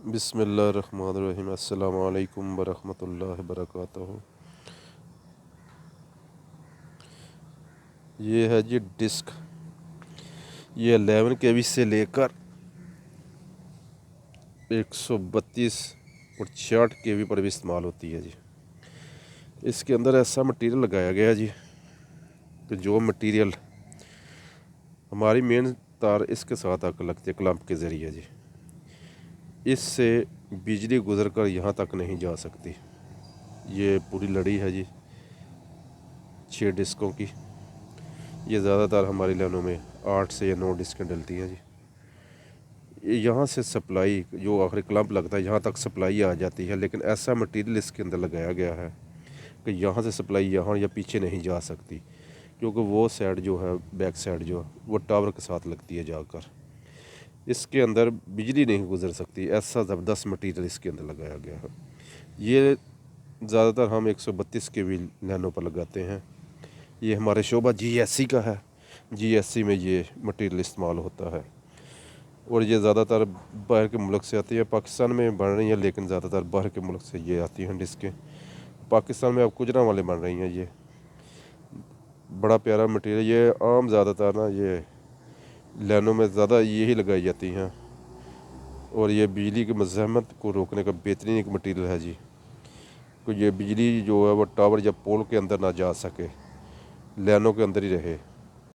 बिस्मिल्लाहिर्रहमानिर्रहीम। अस्सलामु अलैकुम वरहमतुल्लाहि वबरकातुहू। ये है जी डिस्क। ये 11 kV से लेकर 132 और 66 kV पर भी इस्तेमाल होती है जी। इसके अंदर ऐसा मटेरियल लगाया गया है जी कि जो मटेरियल हमारी मेन तार इसके साथ आकर लगती है क्लैंप के ज़रिए जी। इससे बिजली गुजर कर यहाँ तक नहीं जा सकती। ये पूरी लड़ी है जी 6 डिस्कों की। ये ज़्यादातर हमारी लाइनों में 8 से या 9 डिस्कें डलती हैं जी। यहाँ से सप्लाई जो आखिरी क्लैंप लगता है यहाँ तक सप्लाई आ जाती है, लेकिन ऐसा मटेरियल इसके अंदर लगाया गया है कि यहाँ से सप्लाई यहाँ या पीछे नहीं जा सकती, क्योंकि वो साइड जो है बैक साइड जो वो टावर के साथ लगती है जाकर। इसके अंदर बिजली नहीं गुजर सकती, ऐसा ज़बरदस्त मटेरियल इसके अंदर लगाया गया है। ये ज़्यादातर हम 132 kV लाइनों पर लगाते हैं। ये हमारे शोभा GSC का है। GSC में ये मटेरियल इस्तेमाल होता है और ये ज़्यादातर बाहर के मुल्क से आती है। पाकिस्तान में बन रही हैं, लेकिन ज़्यादातर बाहर के मुल्क से ये आती हैं डिस्कें। पाकिस्तान में अब गुजरां वाले बन रही हैं। ये बड़ा प्यारा मटेरियल। ये आम ज़्यादातर ना ये लाइनों में ज़्यादा यही लगाई जाती हैं और ये बिजली की मज़ाहमत को रोकने का बेहतरीन एक मटेरियल है जी। तो ये बिजली जो है वो टावर या पोल के अंदर ना जा सके, लाइनों के अंदर ही रहे।